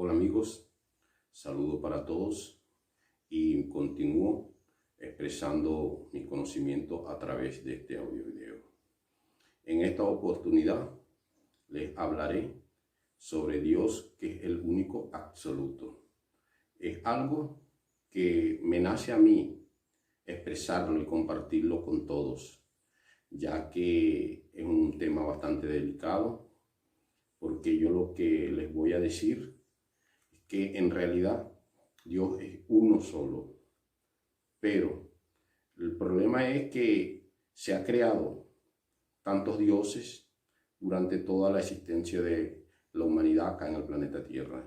Hola amigos, saludo para todos y continúo expresando mi conocimiento a través de este audio video. En esta oportunidad les hablaré sobre Dios, que es el único absoluto. Es algo que me nace a mí expresarlo y compartirlo con todos, ya que es un tema bastante delicado, porque yo lo que les voy a decir que en realidad Dios es uno solo, pero el problema es que se ha creado tantos dioses durante toda la existencia de la humanidad acá en el planeta Tierra,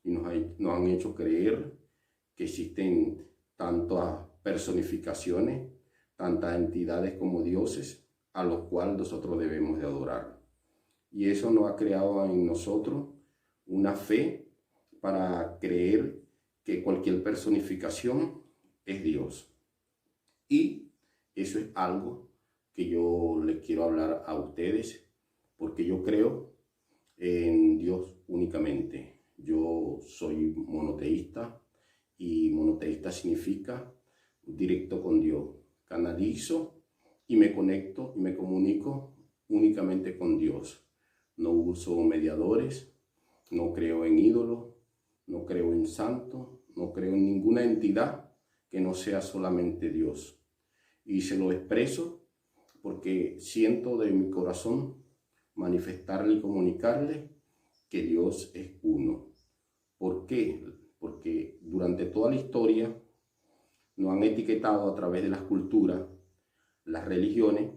y nos han hecho creer que existen tantas personificaciones, tantas entidades como dioses a los cuales nosotros debemos de adorar, y eso nos ha creado en nosotros una fe para creer que cualquier personificación es Dios. Y eso es algo que yo les quiero hablar a ustedes, porque yo creo en Dios únicamente. Yo soy monoteísta, y monoteísta significa directo con Dios. Canalizo y me conecto y me comunico únicamente con Dios. No uso mediadores, no creo en ídolos, no creo en santos, no creo en ninguna entidad que no sea solamente Dios. Y se lo expreso porque siento de mi corazón manifestarle y comunicarle que Dios es uno. ¿Por qué? Porque durante toda la historia nos han etiquetado a través de las culturas, las religiones,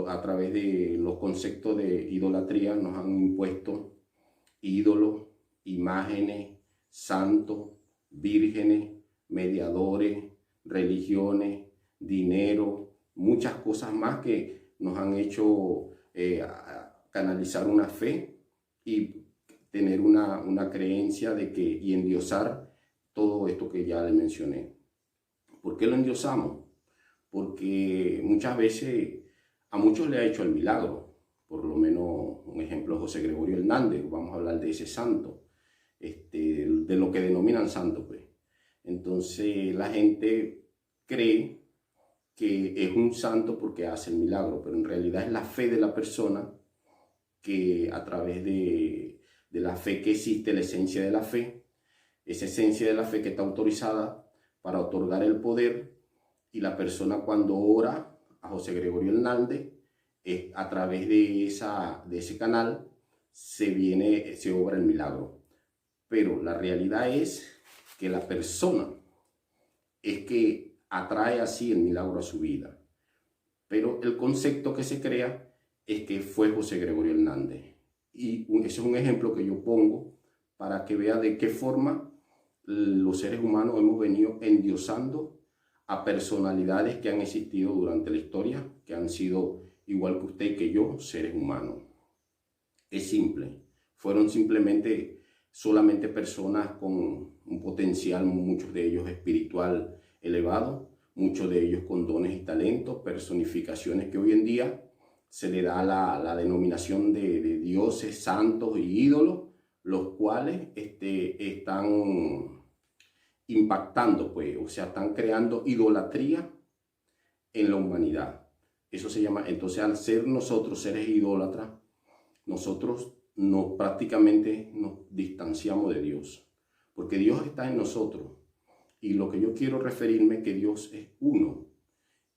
a través de los conceptos de idolatría nos han impuesto ídolos, imágenes, santos, vírgenes, mediadores, religiones, dinero, muchas cosas más que nos han hecho canalizar una fe y tener una creencia de que y endiosar todo esto que ya le mencioné. ¿Por qué lo endiosamos? Porque muchas veces a muchos le ha hecho el milagro. Por lo menos un ejemplo, José Gregorio Hernández, vamos a hablar de ese santo, de lo que denominan santo, pues. Entonces la gente cree que es un santo porque hace el milagro, pero en realidad es la fe de la persona, que a través de la fe que existe, la esencia de la fe, esa esencia de la fe que está autorizada para otorgar el poder, y la persona cuando ora a José Gregorio Hernández, a través de ese canal se obra el milagro. Pero la realidad es que la persona es que atrae así el milagro a su vida. Pero el concepto que se crea es que fue José Gregorio Hernández. Y ese es un ejemplo que yo pongo para que vea de qué forma los seres humanos hemos venido endiosando a personalidades que han existido durante la historia, que han sido igual que usted y que yo, seres humanos. Es simple. Fueron solamente personas con un potencial, muchos de ellos espiritual elevado, muchos de ellos con dones y talentos, personificaciones que hoy en día se le da la denominación de dioses, santos y ídolos, los cuales están impactando, pues, o sea, están creando idolatría en la humanidad. Eso se llama, entonces, al ser nosotros seres idólatras, nosotros prácticamente nos distanciamos de Dios, porque Dios está en nosotros. Y lo que yo quiero referirme es que Dios es uno,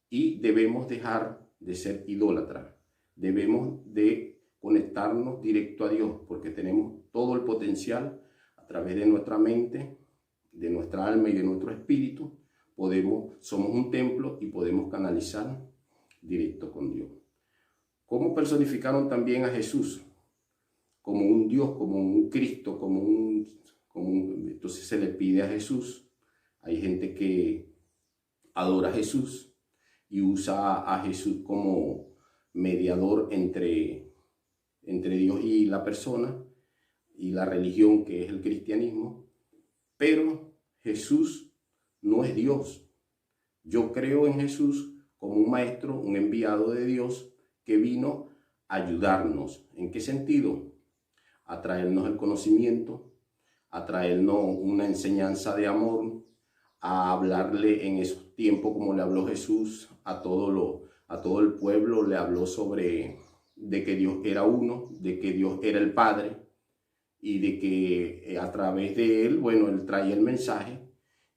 y debemos dejar de ser idólatras. Debemos de conectarnos directo a Dios, porque tenemos todo el potencial a través de nuestra mente, de nuestra alma y de nuestro espíritu. Somos un templo y podemos canalizar directo con Dios. ¿Cómo personificaron también a Jesús? Como un Dios, como un Cristo, entonces se le pide a Jesús. Hay gente que adora a Jesús y usa a Jesús como mediador entre Dios y la persona y la religión, que es el cristianismo. Pero Jesús no es Dios. Yo creo en Jesús como un maestro, un enviado de Dios que vino a ayudarnos. ¿En qué sentido? a traernos el conocimiento, a traernos una enseñanza de amor, a hablarle en esos tiempos como le habló Jesús a todo el pueblo, le habló sobre de que Dios era uno, de que Dios era el Padre y de que a través de él, bueno, él traía el mensaje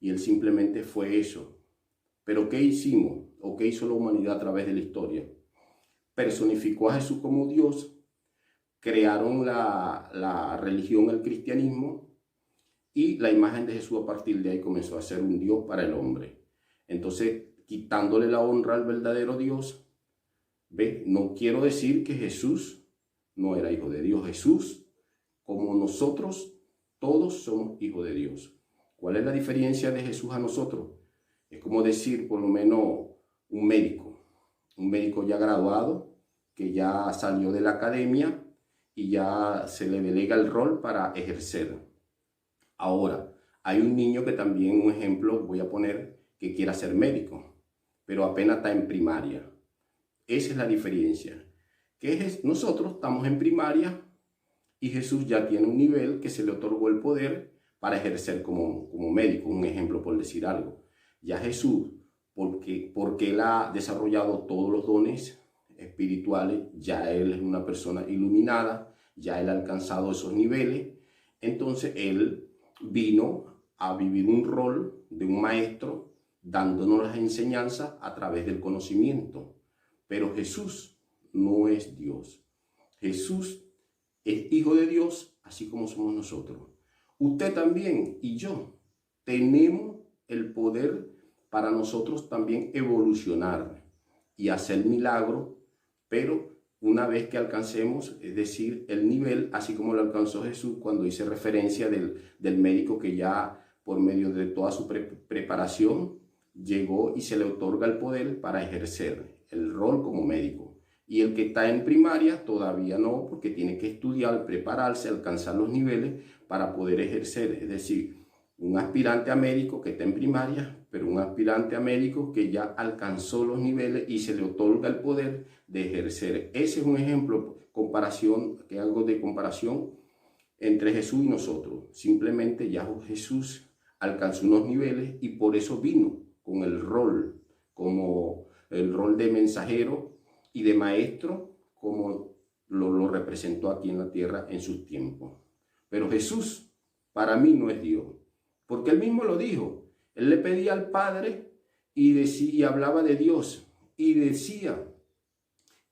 y él simplemente fue eso. Pero ¿qué hicimos? ¿O qué hizo la humanidad a través de la historia? Personificó a Jesús como Dios, crearon la religión, el cristianismo, y la imagen de Jesús a partir de ahí comenzó a ser un Dios para el hombre. Entonces, quitándole la honra al verdadero Dios, ¿ve? No quiero decir que Jesús no era hijo de Dios. Jesús, como nosotros, todos somos hijos de Dios. ¿Cuál es la diferencia de Jesús a nosotros? Es como decir, por lo menos, un médico ya graduado, que ya salió de la academia y ya se le delega el rol para ejercer. Ahora, hay un niño que también, un ejemplo, voy a poner, que quiera ser médico, pero apenas está en primaria. Esa es la diferencia. Nosotros estamos en primaria y Jesús ya tiene un nivel que se le otorgó el poder para ejercer como médico, un ejemplo por decir algo. Ya Jesús, porque él ha desarrollado todos los dones espirituales, ya él es una persona iluminada, ya él ha alcanzado esos niveles, entonces él vino a vivir un rol de un maestro, dándonos las enseñanzas a través del conocimiento. Pero Jesús no es Dios. Jesús es hijo de Dios, así como somos nosotros. Usted también y yo tenemos el poder para nosotros también evolucionar y hacer milagros, pero una vez que alcancemos, es decir, el nivel, así como lo alcanzó Jesús cuando hice referencia del médico que ya por medio de toda su preparación llegó y se le otorga el poder para ejercer el rol como médico. Y el que está en primaria todavía no, porque tiene que estudiar, prepararse, alcanzar los niveles para poder ejercer. Es decir, un aspirante a médico que está en primaria, pero un aspirante a médico que ya alcanzó los niveles y se le otorga el poder de ejercer. Ese es un ejemplo, que hago de comparación entre Jesús y nosotros. Simplemente ya Jesús alcanzó unos niveles y por eso vino con el rol, como el rol de mensajero y de maestro, como lo representó aquí en la tierra en sus tiempos. Pero Jesús para mí no es Dios, porque él mismo lo dijo. Él le pedía al Padre y hablaba de Dios y decía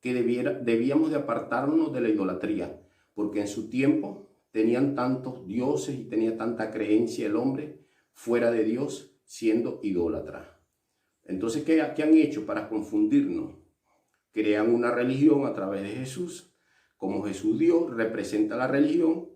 que debíamos de apartarnos de la idolatría, porque en su tiempo tenían tantos dioses y tenía tanta creencia el hombre fuera de Dios, siendo idólatra. Entonces, ¿qué han hecho para confundirnos? Crean una religión a través de Jesús. Como Jesús Dios representa la religión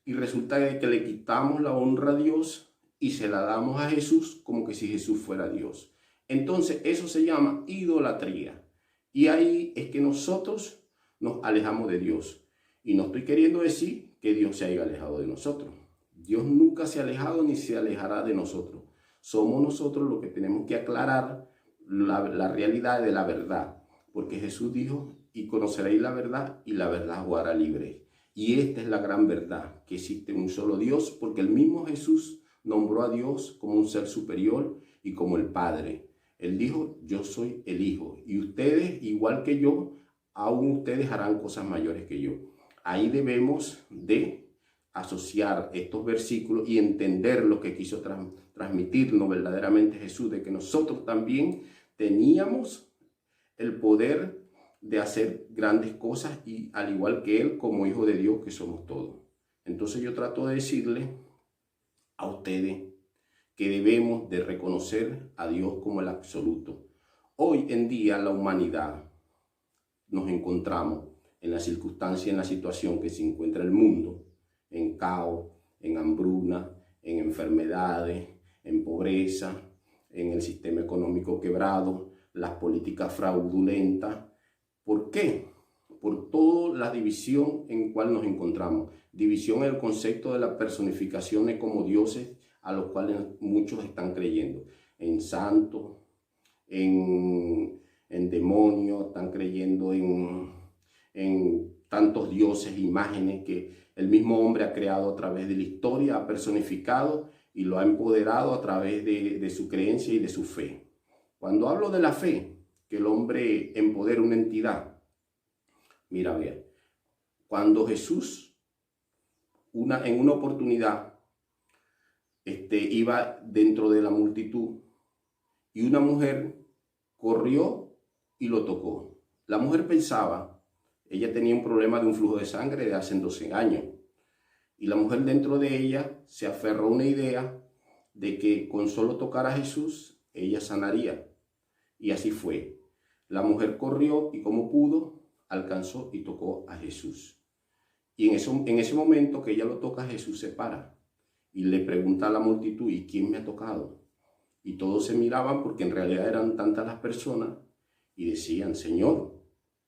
y resulta que le quitamos la honra a Dios y se la damos a Jesús como que si Jesús fuera Dios. Entonces eso se llama idolatría. Y ahí es que nosotros nos alejamos de Dios. Y no estoy queriendo decir que Dios se haya alejado de nosotros. Dios nunca se ha alejado ni se alejará de nosotros. Somos nosotros los que tenemos que aclarar la realidad de la verdad. Porque Jesús dijo, y conoceréis la verdad y la verdad os hará libre. Y esta es la gran verdad, que existe un solo Dios, porque el mismo Jesús nombró a Dios como un ser superior y como el Padre. Él dijo, yo soy el Hijo. Y ustedes, igual que yo, aún ustedes harán cosas mayores que yo. Ahí debemos de asociar estos versículos y entender lo que quiso transmitirnos verdaderamente Jesús, de que nosotros también teníamos el poder de hacer grandes cosas y al igual que Él, como hijo de Dios que somos todos. Entonces yo trato de decirle a ustedes que debemos de reconocer a Dios como el absoluto. Hoy en día la humanidad nos encontramos en la circunstancia, en la situación que se encuentra el mundo, en caos, en hambruna, en enfermedades, en pobreza, en el sistema económico quebrado, las políticas fraudulentas. ¿Por qué? Por toda la división en cual nos encontramos. División en el concepto de las personificaciones como dioses a los cuales muchos están creyendo. En santos, en demonios, están creyendo en tantos dioses, imágenes que El mismo hombre ha creado a través de la historia, ha personificado y lo ha empoderado a través de su creencia y de su fe. Cuando hablo de la fe, que el hombre empodera una entidad, mira, vea, cuando Jesús en una oportunidad iba dentro de la multitud y una mujer corrió y lo tocó. La mujer pensaba, ella tenía un problema de un flujo de sangre de hace 12 años. Y la mujer dentro de ella se aferró a una idea de que con solo tocar a Jesús, ella sanaría. Y así fue. La mujer corrió y como pudo, alcanzó y tocó a Jesús. Y en ese momento que ella lo toca, Jesús se para y le pregunta a la multitud, ¿y quién me ha tocado? Y todos se miraban porque en realidad eran tantas las personas y decían, Señor,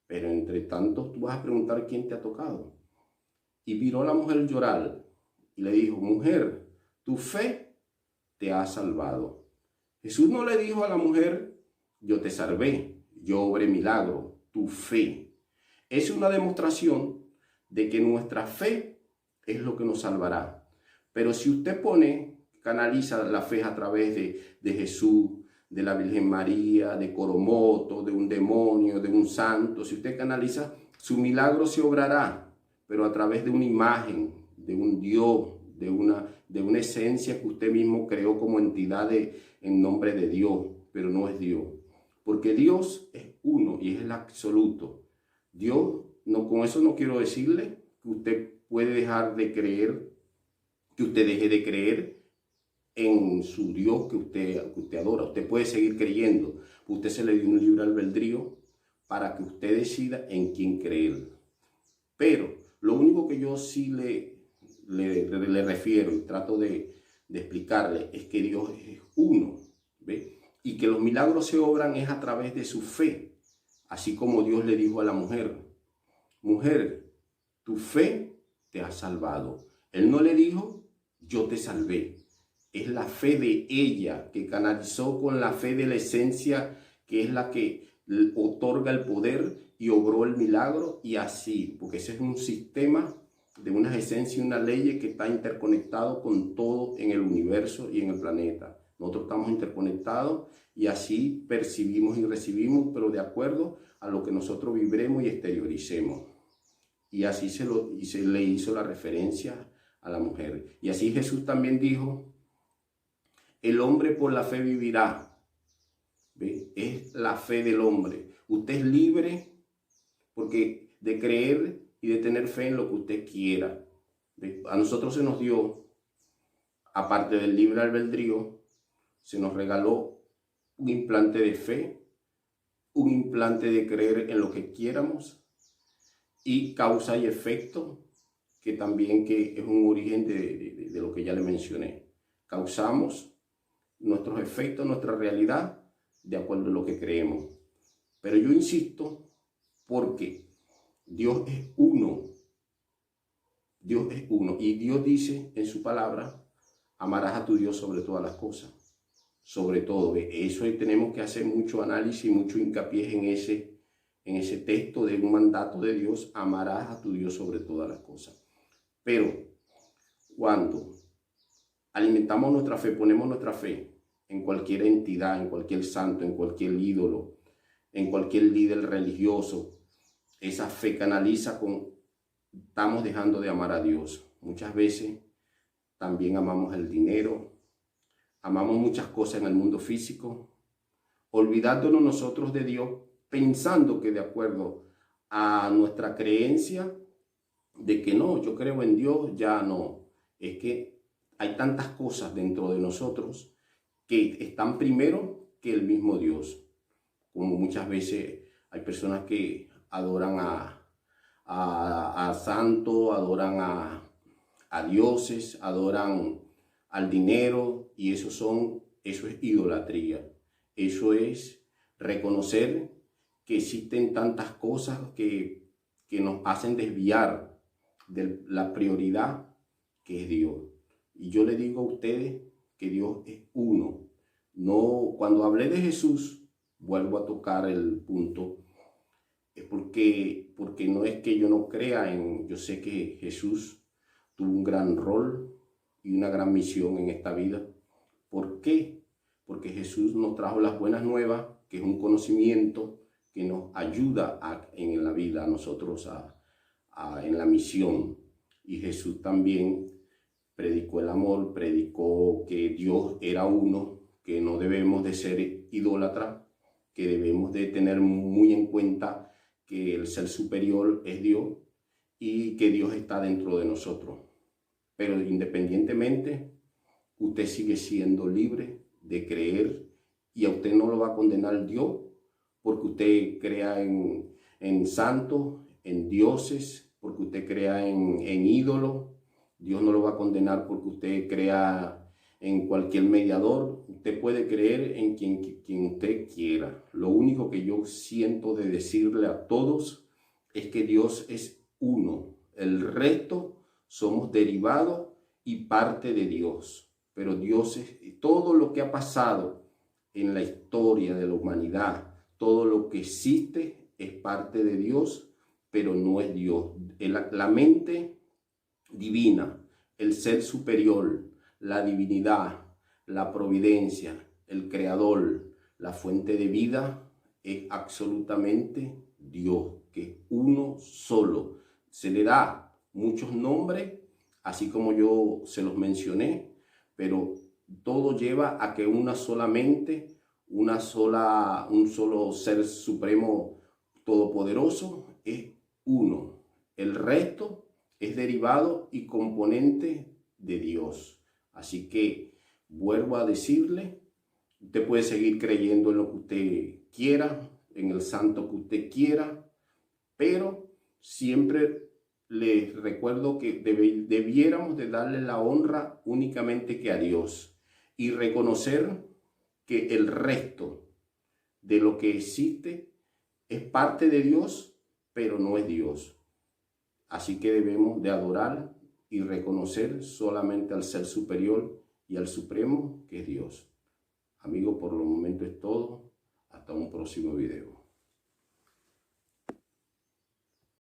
pero entre tantos tú vas a preguntar quién te ha tocado. Y viró la mujer llorar y le dijo, mujer, tu fe te ha salvado. Jesús no le dijo a la mujer, yo te salvé, yo obré milagro, tu fe. Es una demostración de que nuestra fe es lo que nos salvará. Pero si usted canaliza la fe a través de Jesús, de la Virgen María, de Coromoto, de un demonio, de un santo, si usted canaliza, su milagro se obrará, pero a través de una imagen, de un Dios, de una esencia que usted mismo creó como entidad en nombre de Dios, pero no es Dios. Porque Dios es uno y es el absoluto. Dios, no, con eso no quiero decirle que usted puede dejar de creer, que usted deje de creer en su Dios que usted adora. Usted puede seguir creyendo. Usted se le dio un libre albedrío para que usted decida en quién creer. Pero lo único que yo sí le refiero y trato de explicarle es que Dios es uno, ¿ve? Y que los milagros se obran es a través de su fe. Así como Dios le dijo a la mujer, mujer, tu fe te ha salvado. Él no le dijo, yo te salvé. Es la fe de ella que canalizó con la fe de la esencia, que es la que otorga el poder y obró el milagro, y así, porque ese es un sistema de unas esencias y unas leyes que está interconectado con todo en el universo y en el planeta. Nosotros estamos interconectados y así percibimos y recibimos, pero de acuerdo a lo que nosotros vibremos y exterioricemos. Y así se le hizo la referencia a la mujer. Y así Jesús también dijo, el hombre por la fe vivirá. ¿Ve? Es la fe del hombre. Usted es libre porque de creer y de tener fe en lo que usted quiera. ¿Ve? A nosotros se nos dio, aparte del libre albedrío, se nos regaló un implante de fe, un implante de creer en lo que quieramos y causa y efecto, que también que es un origen de lo que ya le mencioné. Causamos nuestros efectos, nuestra realidad, de acuerdo a lo que creemos. Pero yo insisto, porque Dios es uno. Dios es uno. Y Dios dice en su palabra, amarás a tu Dios sobre todas las cosas. Sobre todo, eso tenemos que hacer mucho análisis y mucho hincapié en ese texto de un mandato de Dios, amarás a tu Dios sobre todas las cosas. Pero cuando alimentamos nuestra fe, ponemos nuestra fe en cualquier entidad, en cualquier santo, en cualquier ídolo, en cualquier líder religioso, esa fe canaliza estamos dejando de amar a Dios. Muchas veces también amamos el dinero, amamos muchas cosas en el mundo físico, olvidándonos nosotros de Dios, pensando que de acuerdo a nuestra creencia de que no, yo creo en Dios, ya no. Es que hay tantas cosas dentro de nosotros que están primero que el mismo Dios. Como muchas veces hay personas que adoran a santos, adoran a dioses, adoran al dinero, y eso es idolatría. Eso es reconocer que existen tantas cosas que nos hacen desviar de la prioridad que es Dios. Y yo le digo a ustedes que Dios es uno. No, cuando hablé de Jesús, vuelvo a tocar el punto, es porque no es que yo no crea yo sé que Jesús tuvo un gran rol y una gran misión en esta vida. ¿Por qué? Porque Jesús nos trajo las buenas nuevas, que es un conocimiento que nos ayuda en la vida a nosotros en la misión. Y Jesús también predicó el amor, predicó que Dios era uno, que no debemos de ser idólatras, que debemos de tener muy en cuenta que el ser superior es Dios y que Dios está dentro de nosotros. Pero independientemente, usted sigue siendo libre de creer y a usted no lo va a condenar Dios porque usted crea en santos, en dioses, porque usted crea en ídolos. Dios no lo va a condenar porque usted crea en cualquier mediador. Usted puede creer en quien usted quiera. Lo único que yo siento de decirle a todos es que Dios es uno. El resto somos derivados y parte de Dios. Pero Dios es todo lo que ha pasado en la historia de la humanidad. Todo lo que existe es parte de Dios, pero no es Dios. La mente divina, el ser superior, la divinidad, la providencia, el creador, la fuente de vida, es absolutamente Dios, que es uno solo. Se le da muchos nombres, así como yo se los mencioné, pero todo lleva a que una sola mente, un solo ser supremo todopoderoso es uno. El resto es derivado y componente de Dios. Así que vuelvo a decirle, usted puede seguir creyendo en lo que usted quiera, en el santo que usted quiera, pero siempre les recuerdo que debiéramos de darle la honra únicamente que a Dios y reconocer que el resto de lo que existe es parte de Dios, pero no es Dios. Así que debemos de adorar y reconocer solamente al ser superior y al supremo, que es Dios. Amigo, por el momento es todo. Hasta un próximo video.